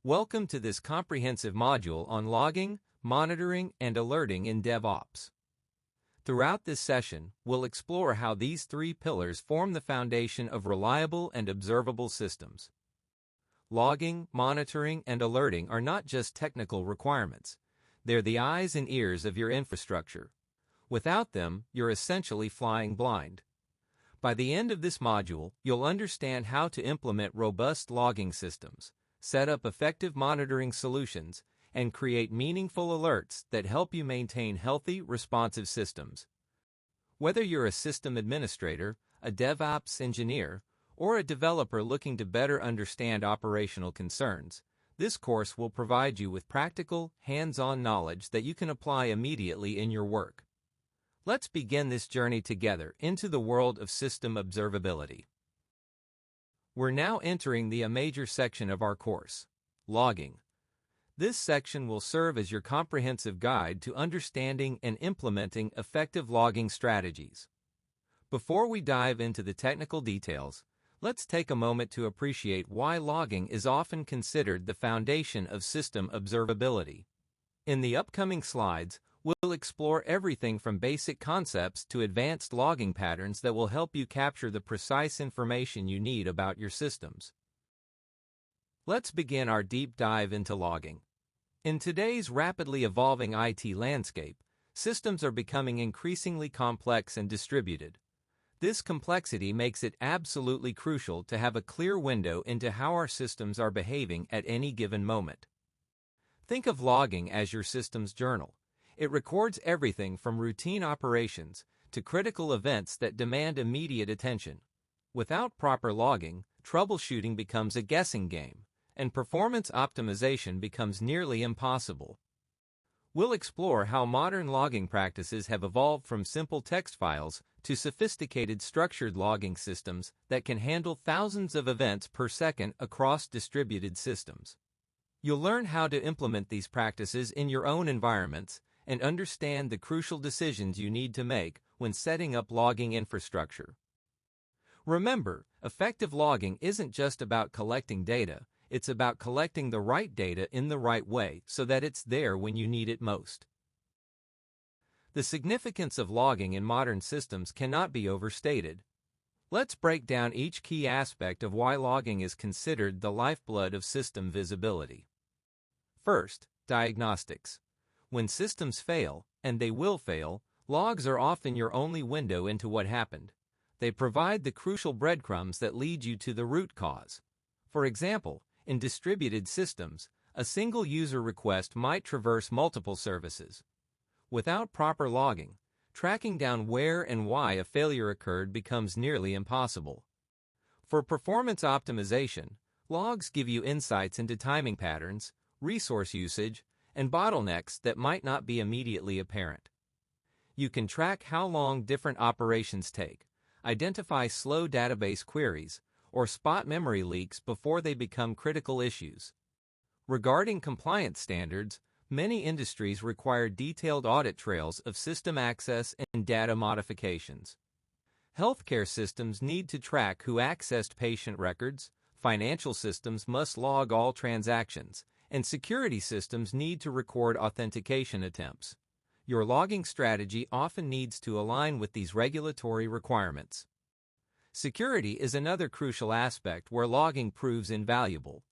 Welcome to this comprehensive module on logging, monitoring, and alerting in DevOps. Throughout this session, we'll explore how these three pillars form the foundation of reliable and observable systems. Logging, monitoring, and alerting are not just technical requirements. They're the eyes and ears of your infrastructure. Without them, you're essentially flying blind. By the end of this module, you'll understand how to implement robust logging systems, set up effective monitoring solutions, and create meaningful alerts that help you maintain healthy, responsive systems. Whether you're a system administrator, a DevOps engineer, or a developer looking to better understand operational concerns, this course will provide you with practical, hands-on knowledge that you can apply immediately in your work. Let's begin this journey together into the world of system observability. We're now entering the major section of our course, logging. This section will serve as your comprehensive guide to understanding and implementing effective logging strategies. Before we dive into the technical details, let's take a moment to appreciate why logging is often considered the foundation of system observability. In the upcoming slides, we'll explore everything from basic concepts to advanced logging patterns that will help you capture the precise information you need about your systems. Let's begin our deep dive into logging. In today's rapidly evolving IT landscape, systems are becoming increasingly complex and distributed. This complexity makes it absolutely crucial to have a clear window into how our systems are behaving at any given moment. Think of logging as your system's journal. It records everything from routine operations to critical events that demand immediate attention. Without proper logging, troubleshooting becomes a guessing game, and performance optimization becomes nearly impossible. We'll explore how modern logging practices have evolved from simple text files to sophisticated structured logging systems that can handle thousands of events per second across distributed systems. You'll learn how to implement these practices in your own environments and understand the crucial decisions you need to make when setting up logging infrastructure. Remember, effective logging isn't just about collecting data, it's about collecting the right data in the right way so that it's there when you need it most. The significance of logging in modern systems cannot be overstated. Let's break down each key aspect of why logging is considered the lifeblood of system visibility. First, diagnostics. When systems fail, and they will fail, logs are often your only window into what happened. They provide the crucial breadcrumbs that lead you to the root cause. For example, in distributed systems, a single user request might traverse multiple services. Without proper logging, tracking down where and why a failure occurred becomes nearly impossible. For performance optimization, logs give you insights into timing patterns, resource usage, and bottlenecks that might not be immediately apparent. You can track how long different operations take, identify slow database queries, or spot memory leaks before they become critical issues. Regarding compliance standards, many industries require detailed audit trails of system access and data modifications. Healthcare systems need to track who accessed patient records, financial systems must log all transactions, and security systems need to record authentication attempts. Your logging strategy often needs to align with these regulatory requirements. Security is another crucial aspect where logging proves invaluable.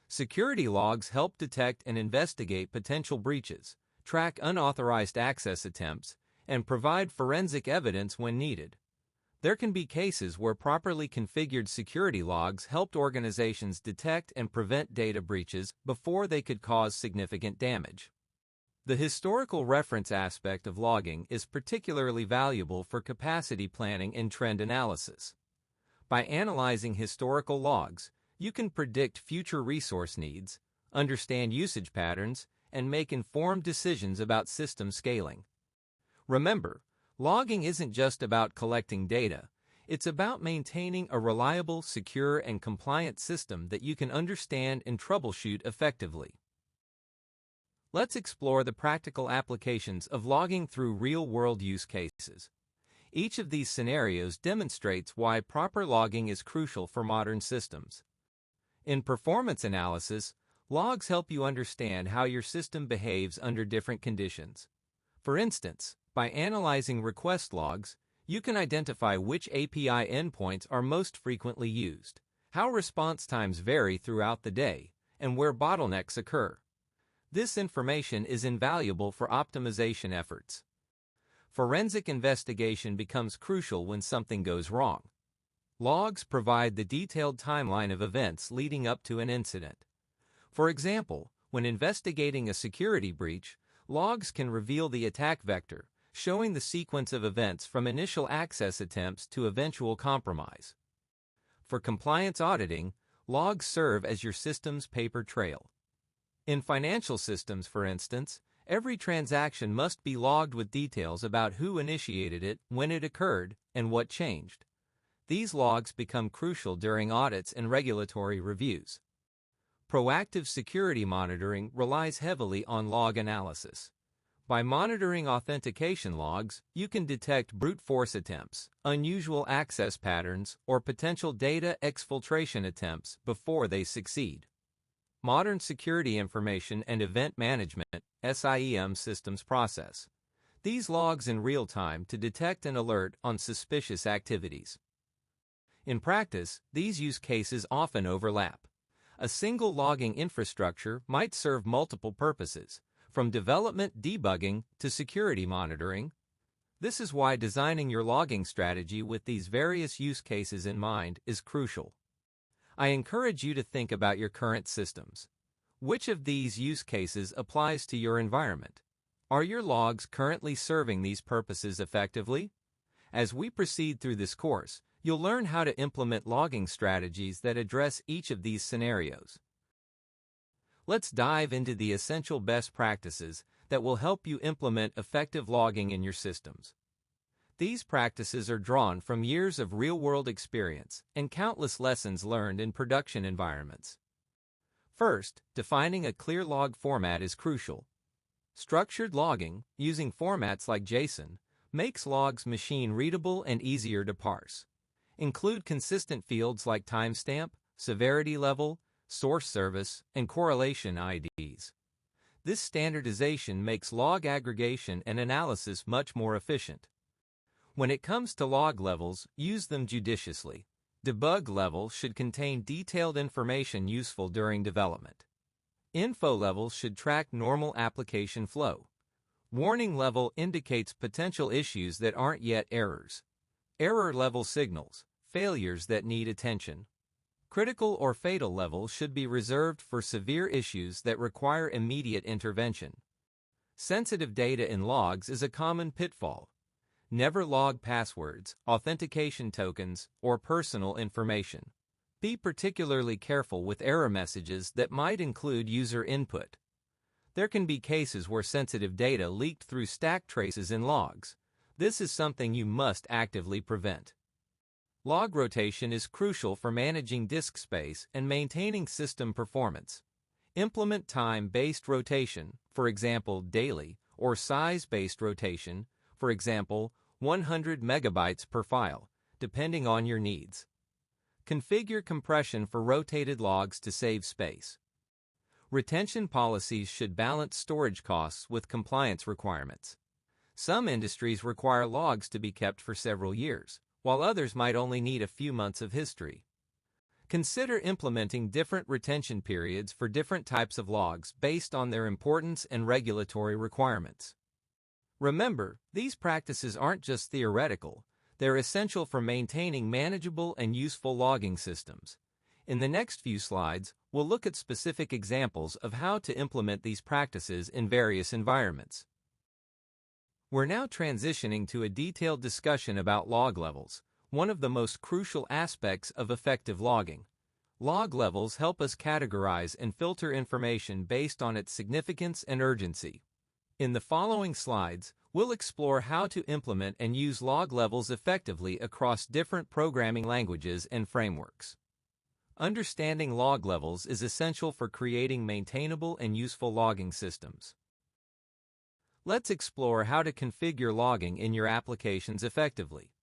Security logs help detect and investigate potential breaches, track unauthorized access attempts, and provide forensic evidence when needed. There can be cases where properly configured security logs helped organizations detect and prevent data breaches before they could cause significant damage. The historical reference aspect of logging is particularly valuable for capacity planning and trend analysis. By analyzing historical logs, you can predict future resource needs, understand usage patterns, and make informed decisions about system scaling. Remember, logging isn't just about collecting data. It's about maintaining a reliable, secure, and compliant system that you can understand and troubleshoot effectively. Let's explore the practical applications of logging through real-world use cases. Each of these scenarios demonstrates why proper logging is crucial for modern systems. In performance analysis, Logs help you understand how your system behaves under different conditions. For instance, by analyzing request logs, you can identify which API endpoints are most frequently used, how response times vary throughout the day, and where bottlenecks occur. This information is invaluable for optimization efforts. Forensic investigation becomes crucial when something goes wrong. Logs provide the detailed timeline of events leading up to an incident. For example, when investigating a security breach, logs can reveal the attack vector, showing the sequence of events from initial access attempts to eventual compromise. For compliance auditing, logs serve as your system's paper trail. In financial systems, for instance, every transaction must be logged with details about who initiated it, when it occurred, and what changed. These logs become crucial during audits and regulatory reviews. Proactive security monitoring relies heavily on log analysis. By monitoring authentication logs, you can detect brute force attempts, unusual access patterns, or potential data exfiltration attempts before they succeed. Modern security information and event management (SIEM) systems process these logs in real time to detect and alert on suspicious activities. In practice, these use cases often overlap. A single logging infrastructure might serve multiple purposes, from development debugging to security monitoring. This is why designing your logging strategy with these various use cases in mind is crucial. I encourage you to think about your current systems. Which of these use cases applies to your environment? Are your logs currently serving these purposes effectively? As we proceed through this course, you'll learn how to implement logging strategies that address each of these scenarios. Let's dive into the essential best practices that will help you implement effective logging in your systems. These practices are drawn from years of real-world experience and countless lessons learned in production environments. First, defining a clear log format is crucial. Structured logging, using formats like JSON, makes logs machine-readable and easier to parse. Include consistent fields like timestamp, severity level, source service, and correlation IDs. This standardization makes log aggregation and analysis much more efficient. When it comes to log levels, use them judiciously. Debug level should contain detailed information useful during development. Info level should track normal application flow. Warning level indicates potential issues that aren't yet errors. Error level signals failures that need attention. Critical or fatal level should be reserved for severe issues that require immediate intervention. Sensitive data in logs is a common pitfall. Never log passwords, authentication tokens, or personal information. Be particularly careful with error messages that might include user input. There can be cases where sensitive data leaked through stack traces in logs. This is something you must actively prevent. Log rotation is crucial for managing disk space and maintaining system performance. Implement time-based rotation, for example daily, or size-based rotation, for example 100 megabytes per file, depending on your needs. Configure compression for rotated logs to save space. Retention policies should balance storage costs with compliance requirements. Some industries require logs to be kept for several years, while others might only need a few months of history. Consider implementing different retention periods for different types of logs based on their importance and regulatory requirements. Remember, these practices aren't just theoretical, they're essential for maintaining manageable and useful logging systems. In the next few slides, we'll look at specific examples of how to implement these practices in various environments. We're now transitioning to a detailed discussion about log levels, one of the most crucial aspects of effective logging. Log levels help us categorize and filter information based on its significance and urgency. In the following slides, we'll explore how to implement and use log levels effectively across different programming languages and frameworks. Understanding log levels is essential for creating maintainable and useful logging systems. Let's explore how to configure logging in your applications effectively.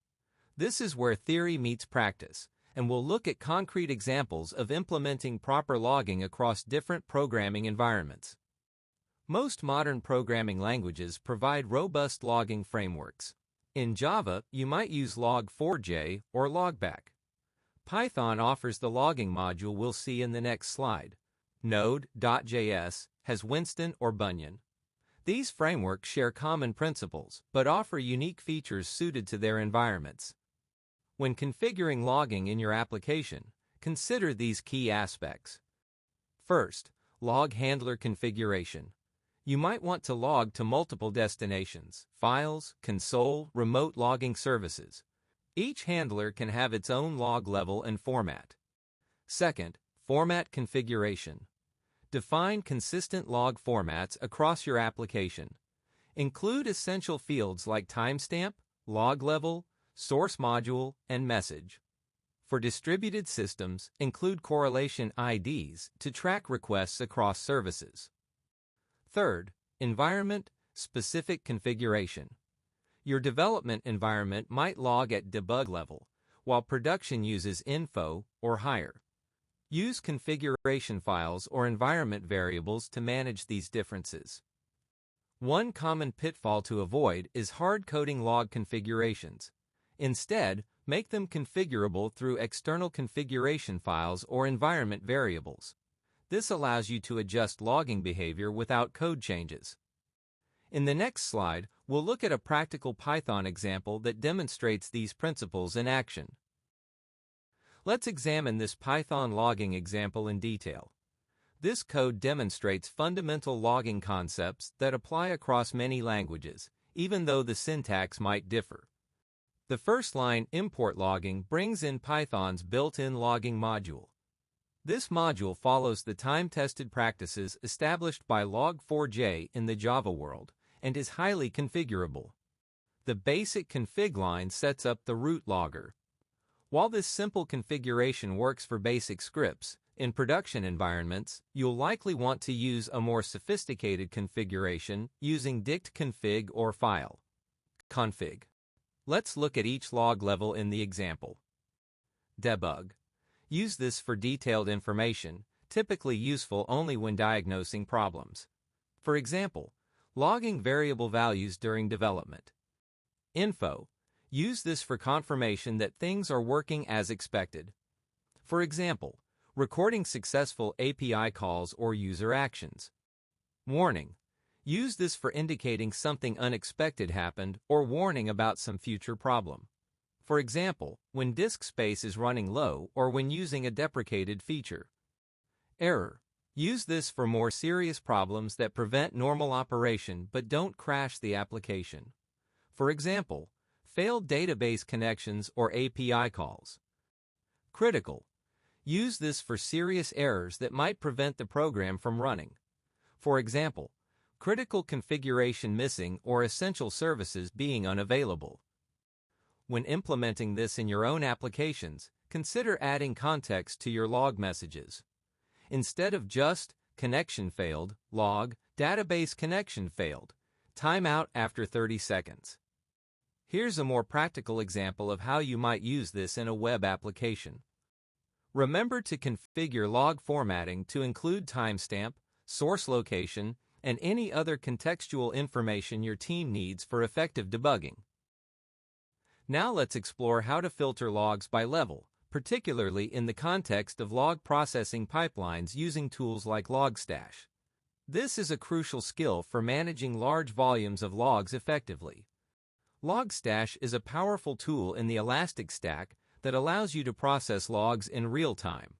This is where theory meets practice, and we'll look at concrete examples of implementing proper logging across different programming environments. Most modern programming languages provide robust logging frameworks. In Java, you might use Log4j or Logback. Python offers the logging module we'll see in the next slide. Node.js has Winston or Bunyan. These frameworks share common principles, but offer unique features suited to their environments. When configuring logging in your application, consider these key aspects. First, log handler configuration. You might want to log to multiple destinations, files, console, remote logging services. Each handler can have its own log level and format. Second, format configuration. Define consistent log formats across your application. Include essential fields like timestamp, log level, source module, and message. For distributed systems, include correlation IDs to track requests across services. Third, environment-specific configuration. Your development environment might log at debug level, while production uses info or higher. Use configuration files or environment variables to manage these differences. One common pitfall to avoid is hard-coding log configurations. Instead, make them configurable through external configuration files or environment variables. This allows you to adjust logging behavior without code changes. In the next slide, we'll look at a practical Python example that demonstrates these principles in action. Let's examine this Python logging example in detail. This code demonstrates fundamental logging concepts that apply across many languages, even though the syntax might differ. The first line, import logging, brings in Python's built-in logging module. This module follows the time-tested practices established by Log4j in the Java world and is highly configurable. The basic config line sets up the root logger. While this simple configuration works for basic scripts, in production environments, you'll likely want to use a more sophisticated configuration using dict-config or file config. Let's look at each log level in the example. Debug. Use this for detailed information, typically useful only when diagnosing problems. For example, logging variable values during development. Info. Use this for confirmation that things are working as expected. For example, recording successful API calls or user actions. Warning. Use this for indicating something unexpected happened or warning about some future problem. For example, when disk space is running low or when using a deprecated feature. Error. Use this for more serious problems that prevent normal operation but don't crash the application. For example, failed database connections or API calls. Critical. Use this for serious errors that might prevent the program from running. For example, critical configuration missing or essential services being unavailable. When implementing this in your own applications, consider adding context to your log messages. Instead of just connection failed, log database connection failed, timeout after 30 seconds. Here's a more practical example of how you might use this in a web application. Remember to configure log formatting to include timestamp, source location, and any other contextual information your team needs for effective debugging. Now let's explore how to filter logs by level, particularly in the context of log processing pipelines using tools like Logstash. This is a crucial skill for managing large volumes of logs effectively. Logstash is a powerful tool in the Elastic Stack that allows you to process logs in real time.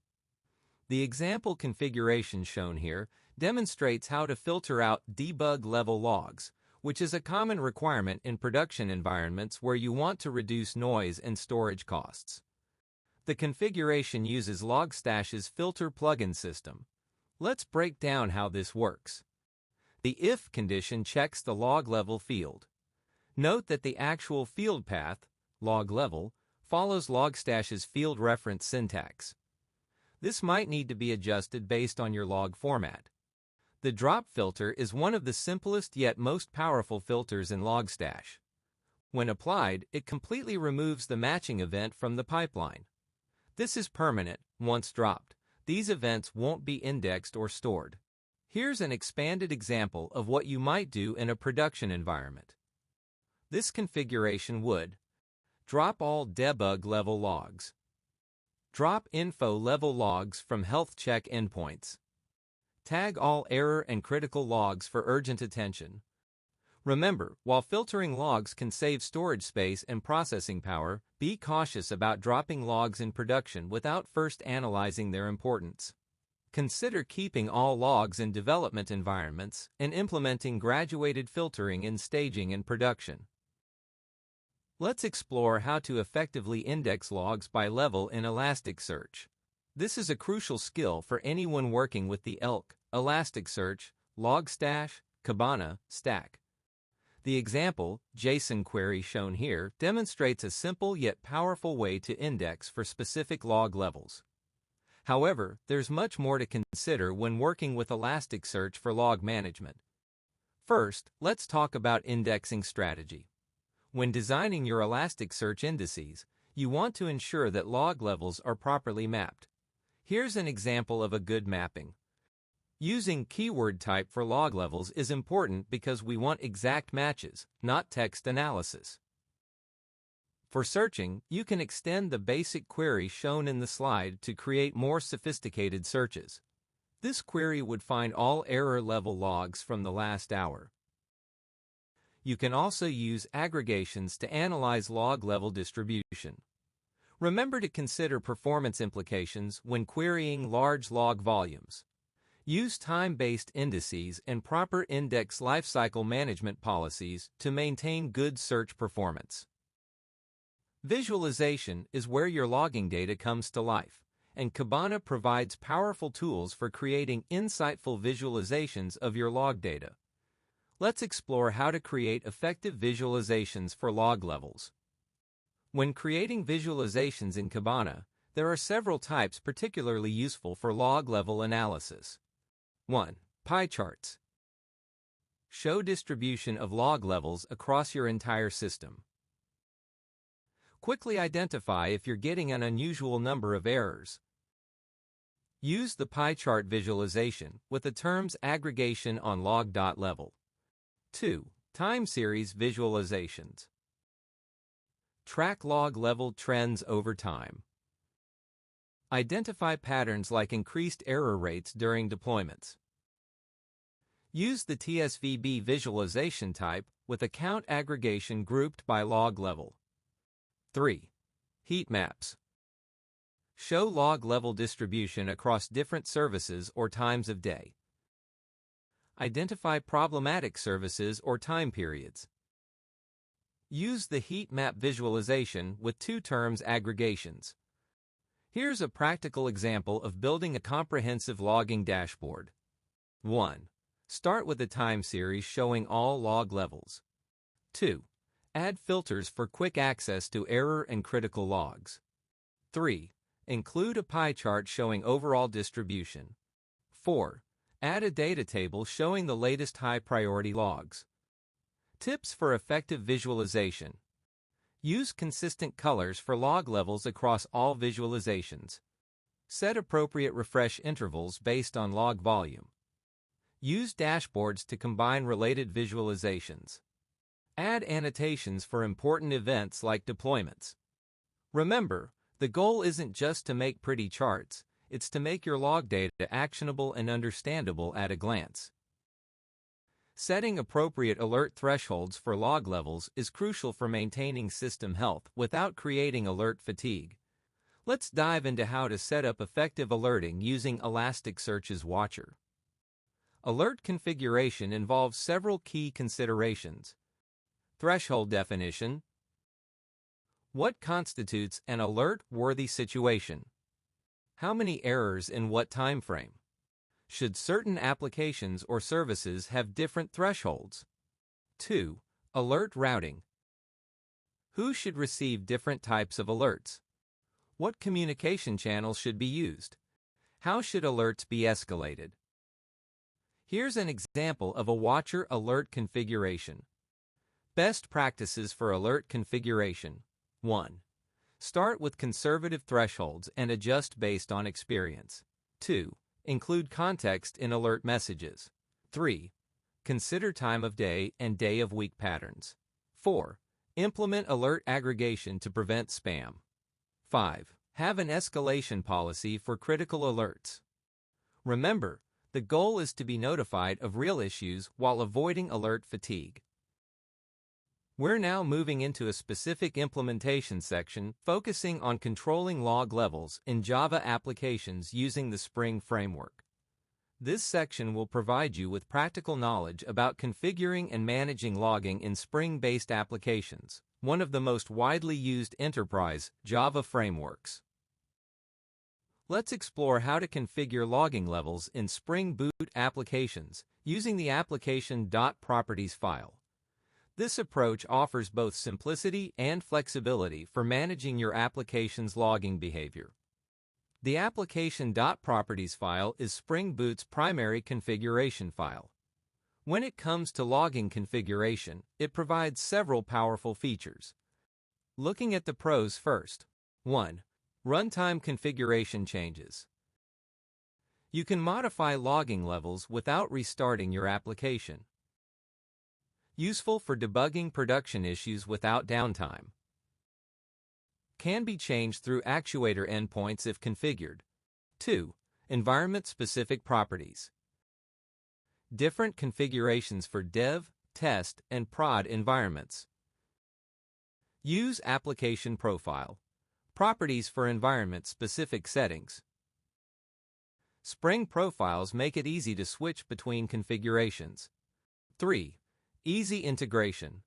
The example configuration shown here demonstrates how to filter out debug-level logs, which is a common requirement in production environments where you want to reduce noise and storage costs. The configuration uses Logstash's filter plugin system. Let's break down how this works. The if condition checks the log level field. Note that the actual field path, log level, follows Logstash's field reference syntax. This might need to be adjusted based on your log format. The drop filter is one of the simplest yet most powerful filters in Logstash. When applied, it completely removes the matching event from the pipeline. This is permanent. Once dropped, these events won't be indexed or stored. Here's an expanded example of what you might do in a production environment. This configuration would drop all debug level logs, drop info level logs from health check endpoints, tag all error and critical logs for urgent attention. Remember, while filtering logs can save storage space and processing power, be cautious about dropping logs in production without first analyzing their importance. Consider keeping all logs in development environments and implementing graduated filtering in staging and production. Let's explore how to effectively index logs by level in Elasticsearch. This is a crucial skill for anyone working with the ELK, Elasticsearch, Logstash, Kibana stack. The example, JSON query shown here, demonstrates a simple yet powerful way to index for specific log levels. However, there's much more to consider when working with Elasticsearch for log management. First, let's talk about indexing strategy. When designing your Elasticsearch indices, you want to ensure that log levels are properly mapped. Here's an example of a good mapping. Using keyword type for log levels is important because we want exact matches, not text analysis. For searching, you can extend the basic query shown in the slide to create more sophisticated searches. This query would find all error level logs from the last hour. You can also use aggregations to analyze log level distribution. Remember to consider performance implications when querying large log volumes. Use time-based indices and proper index lifecycle management policies to maintain good search performance. Visualization is where your logging data comes to life, and Kibana provides powerful tools for creating insightful visualizations of your log data. Let's explore how to create effective visualizations for log levels. When creating visualizations in Kibana, there are several types particularly useful for log level analysis. 1. Pie charts. Show distribution of log levels across your entire system. Quickly identify if you're getting an unusual number of errors. Use the pie chart visualization with the terms aggregation on log.level. 2. Time series visualizations. Track log level trends over time. Identify patterns like increased error rates during deployments. Use the TSVB visualization type with account aggregation grouped by log level. 3. Heat maps. Show log level distribution across different services or times of day. Identify problematic services or time periods. Use the heat map visualization with two terms aggregations. Here's a practical example of building a comprehensive logging dashboard. 1. Start with a time series showing all log levels. 2. Add filters for quick access to error and critical logs. 3. Include a pie chart showing overall distribution. 4. Add a data table showing the latest high-priority logs. Tips for effective visualization. Use consistent colors for log levels across all visualizations. Set appropriate refresh intervals based on log volume. Use dashboards to combine related visualizations. Add annotations for important events like deployments. Remember, the goal isn't just to make pretty charts, it's to make your log data actionable and understandable at a glance. Setting appropriate alert thresholds for log levels is crucial for maintaining system health without creating alert fatigue. Let's dive into how to set up effective alerting using Elasticsearch's Watcher. Alert configuration involves several key considerations. Threshold definition. What constitutes an alert-worthy situation? How many errors in what time frame? Should certain applications or services have different thresholds? 2. Alert routing. Who should receive different types of alerts? What communication channels should be used? How should alerts be escalated? Here's an example of a Watcher alert configuration. Best practices for alert configuration. 1. Start with conservative thresholds and adjust based on experience. 2. Include context in alert messages. 3. Consider time of day and day of week patterns. 4. Implement alert aggregation to prevent spam. 5. Have an escalation policy for critical alerts. Remember, the goal is to be notified of real issues while avoiding alert fatigue. We're now moving into a specific implementation section focusing on controlling log levels in Java applications using the Spring framework. This section will provide you with practical knowledge about configuring and managing logging in Spring-based applications, one of the most widely used enterprise Java frameworks. Let's explore how to configure logging levels in Spring Boot applications using the application.properties file. This approach offers both simplicity and flexibility for managing your application's logging behavior. The application.properties file is Spring Boot's primary configuration file. When it comes to logging configuration, it provides several powerful features. Looking at the pros first. 1. Runtime configuration changes. You can modify logging levels without restarting your application. Useful for debugging production issues without downtime. Can be changed through actuator endpoints if configured. 2. Environment-specific properties. Different configurations for dev, test, and prod environments. Use application profile. Properties for environment-specific settings. Spring profiles make it easy to switch between configurations. 3. Easy integration.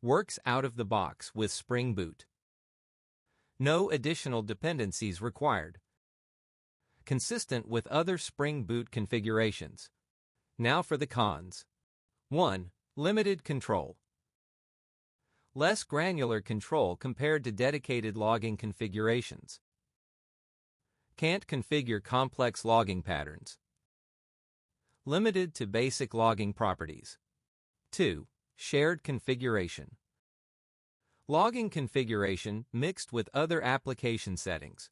Works out of the box with Spring Boot. No additional dependencies required. Consistent with other Spring Boot configurations. Now for the cons. 1. Limited control. Less granular control compared to dedicated logging configurations. Can't configure complex logging patterns. Limited to basic logging properties. 2. Shared configuration. Logging configuration mixed with other application settings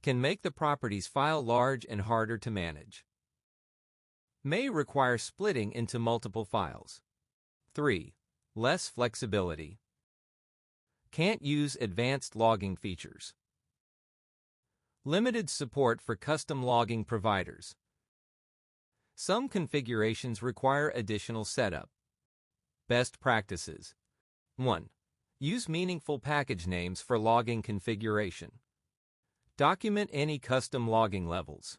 can make the properties file large and harder to manage. May require splitting into multiple files. 3. Less flexibility. Can't use advanced logging features. Limited support for custom logging providers. Some configurations require additional setup. Best practices. 1. Use meaningful package names for logging configuration. Document any custom logging levels.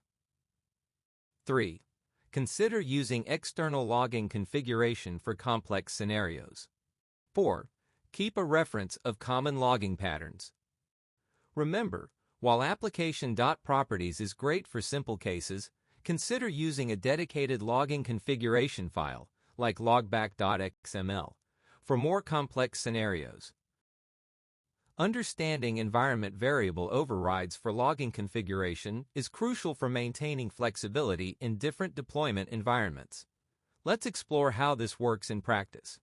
3. Consider using external logging configuration for complex scenarios. 4. Keep a reference of common logging patterns. Remember, while application.properties is great for simple cases, consider using a dedicated logging configuration file, like logback.xml, for more complex scenarios. Understanding environment variable overrides for logging configuration is crucial for maintaining flexibility in different deployment environments. Let's explore how this works in practice.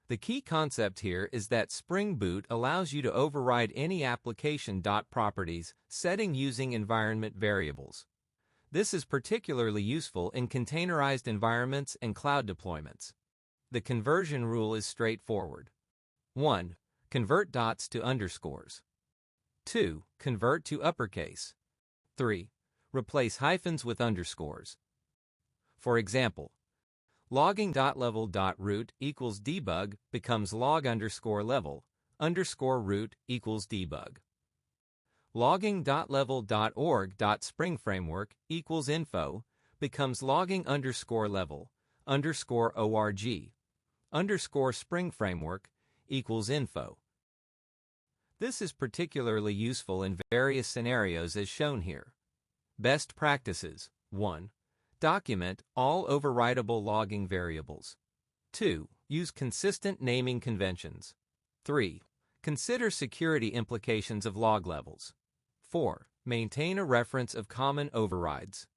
The key concept here is that Spring Boot allows you to override any application.properties setting using environment variables. This is particularly useful in containerized environments and cloud deployments. The conversion rule is straightforward. 1. Convert dots to underscores. 2. Convert to uppercase. 3. Replace hyphens with underscores. For example, logging.level.root equals debug becomes log_level _root equals debug. Logging.level.org.springframework equals info becomes logging_level _org _springframework equals info. This is particularly useful in various scenarios as shown here. Best practices. 1. Document all overridable logging variables. 2. Use consistent naming conventions. 3. Consider security implications of log levels. 4. Maintain a reference of common overrides.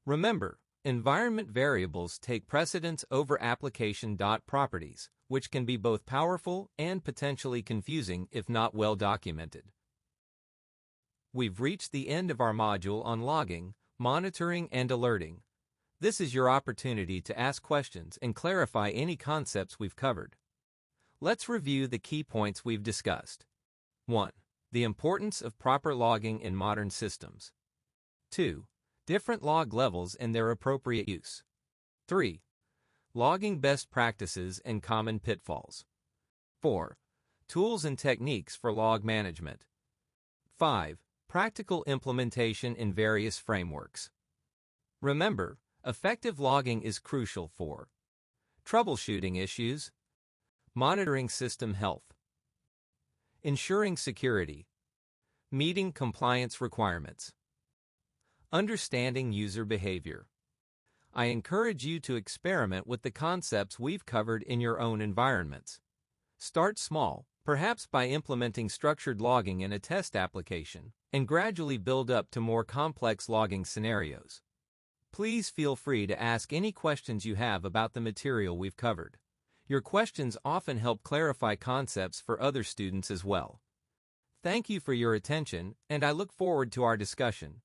Remember, environment variables take precedence over application.properties, which can be both powerful and potentially confusing if not well documented. We've reached the end of our module on logging, monitoring, and alerting. This is your opportunity to ask questions and clarify any concepts we've covered. Let's review the key points we've discussed. 1. The importance of proper logging in modern systems. 2. Different log levels and their appropriate use. 3. Logging best practices and common pitfalls. 4. Tools and techniques for log management. 5. Practical implementation in various frameworks. Remember, effective logging is crucial for troubleshooting issues, monitoring system health, ensuring security, meeting compliance requirements, understanding user behavior. I encourage you to experiment with the concepts we've covered in your own environments. Start small, perhaps by implementing structured logging in a test application, and gradually build up to more complex logging scenarios. Please feel free to ask any questions you have about the material we've covered. Your questions often help clarify concepts for other students as well. Thank you for your attention, and I look forward to our discussion.